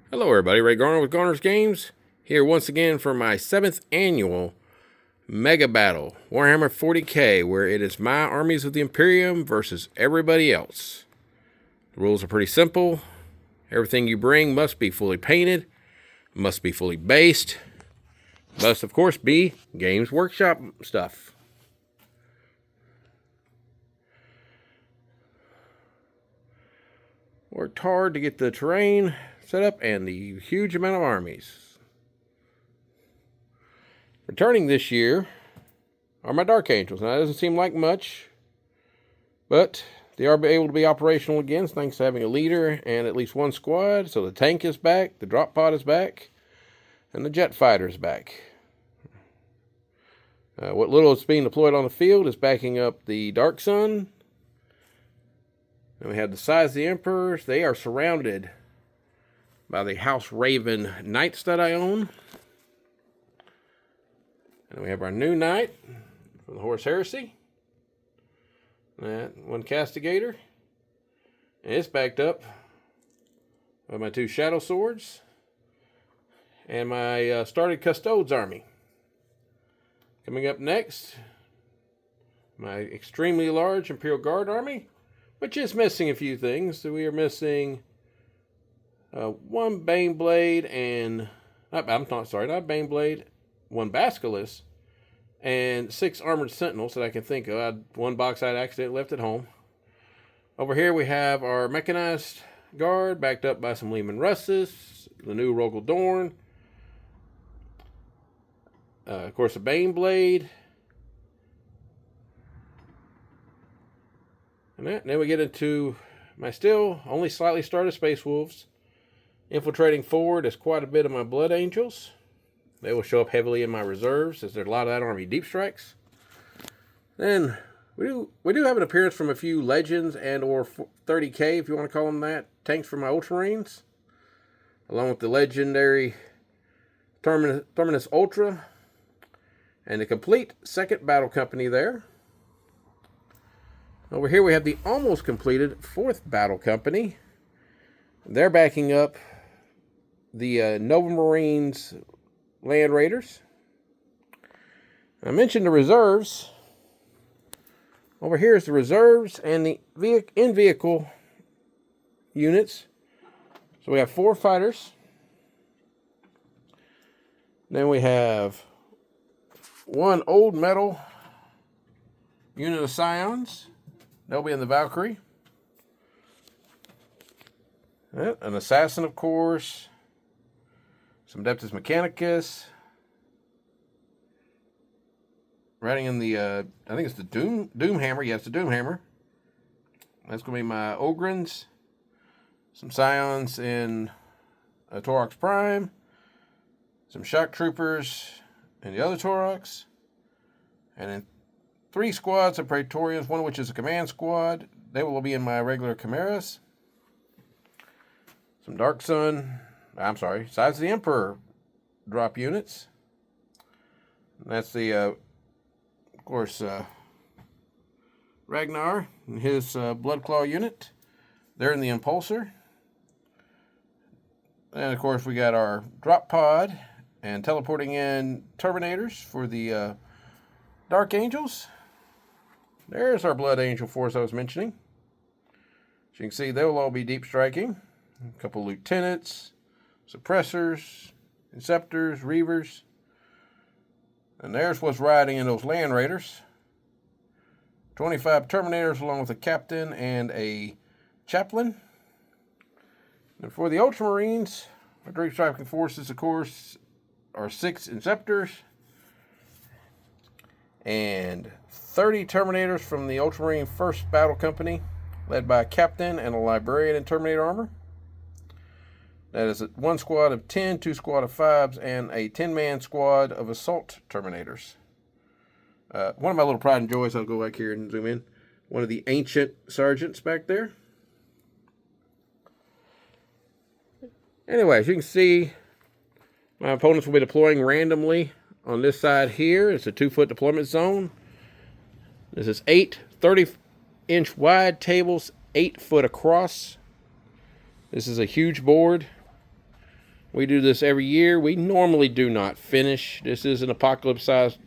Hello everybody, Ray Garner with Garner's Games, here once again for my 7th annual Mega Battle, Warhammer 40k, where it is my armies of the Imperium versus everybody else. The rules are pretty simple. Everything you bring must be fully painted, must be fully based, must of course be Games Workshop stuff. Worked hard to get the terrain set up and the huge amount of armies. Returning this year are my Dark Angels. Now, that doesn't seem like much, but they are able to be operational again thanks to having a leader and at least one squad. So the tank is back, the drop pod is back, and the jet fighter is back. What little is being deployed on the field is backing up the Dark Sun. And we have the size of the Emperors. They are surrounded by the House Raven Knights that I own. And we have our new Knight from the Horse Heresy. That one Castigator. And it's backed up by my 2 Shadow Swords. And my started Custodes army. Coming up next, my extremely large Imperial Guard army, which is missing a few things. So we are missing 1 Baneblade and... not Baneblade, 1 Basilisk, and 6 Armored Sentinels that I can think of. I had 1 box I'd accidentally left at home. Over here we have our Mechanized Guard, backed up by some Leman Russes, the new Rogel Dorn, of course a Baneblade, and then we get into my still only slightly started Space Wolves. Infiltrating forward is quite a bit of my Blood Angels. They will show up heavily in my reserves, as there's a lot of that army deep strikes. Then we do have an appearance from a few Legends and or 30k, if you want to call them that, tanks from my Ultramarines, along with the legendary Terminus Ultra, and the complete 2nd Battle Company there. Over here we have the almost completed 4th Battle Company. They're backing up the Nova Marines Land Raiders. I mentioned the reserves. Over here is the reserves and the in-vehicle units. So we have 4 fighters. Then we have 1 old metal unit of Scions. They'll be in the Valkyrie. An Assassin, of course. Some Adeptus Mechanicus. Riding in the, I think it's the Doom Hammer. Yeah, it's the Doom Hammer. That's going to be my Ogrins. Some Scions in Taurox Prime. Some Shock Troopers in the other Taurox. And then 3 squads of Praetorians, one of which is a command squad. They will be in my regular Chimeras. Some Size of the Emperor drop units. And that's the, of course, Ragnar and his Bloodclaw unit. They're in the Impulsor. And, of course, we got our drop pod and teleporting in Terminators for the Dark Angels. There's our Blood Angel force I was mentioning. As you can see, they will all be deep striking. A couple lieutenants, suppressors, inceptors, reavers. And there's what's riding in those Land Raiders. 25 Terminators along with a captain and a chaplain. And for the Ultramarines, our deep striking forces, of course, are 6 inceptors and 30 Terminators from the Ultramarine 1st Battle Company, led by a captain and a librarian in Terminator armor. That is 1 squad of 10, 2 squad of 5s, and a 10-man squad of assault Terminators. One of my little pride and joys, I'll go back here and zoom in. One of the ancient sergeants back there. Anyway, as you can see, my opponents will be deploying randomly on this side here. It's a 2-foot deployment zone. This is 8 30-inch wide tables, 8 foot across. This is a huge board. We do this every year. We normally do not finish. This is an apocalypse-sized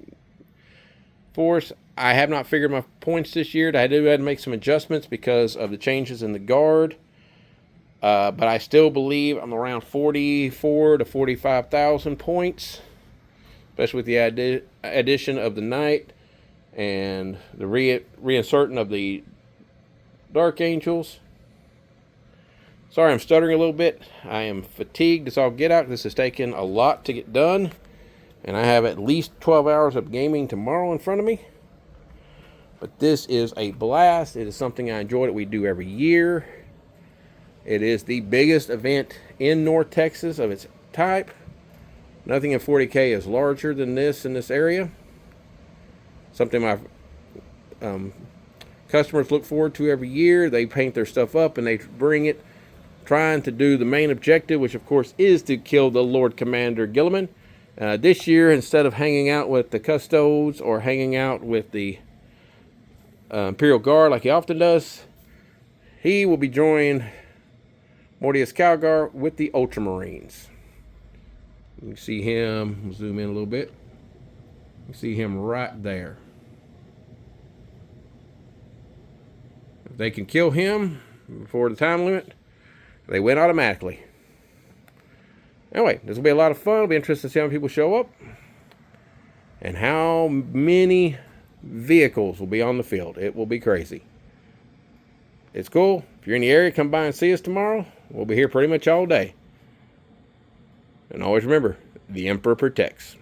force. I have not figured my points this year. I do have to make some adjustments because of the changes in the guard. But I still believe I'm around 44 to 45,000 points, especially with the addition of the Knight and the reinserting of the Dark Angels. Sorry, I'm stuttering a little bit. I am fatigued as all get out. This has taken a lot to get done, and I have at least 12 hours of gaming tomorrow in front of me. But this is a blast. It is something I enjoy that we do every year. It is the biggest event in North Texas of its type. Nothing in 40K is larger than this in this area. Something my customers look forward to every year. They paint their stuff up and they bring it, trying to do the main objective, which of course is to kill the Lord Commander Gilliman. This year, instead of hanging out with the Custodes or hanging out with the Imperial Guard like he often does, he will be joining Mortius Calgar with the Ultramarines. You can see him, we'll zoom in a little bit. You see him right there. If they can kill him before the time limit, they win automatically. Anyway, this will be a lot of fun. It'll be interesting to see how many people show up and how many vehicles will be on the field. It will be crazy. It's cool. If you're in the area, come by and see us tomorrow. We'll be here pretty much all day. And always remember, the Emperor protects.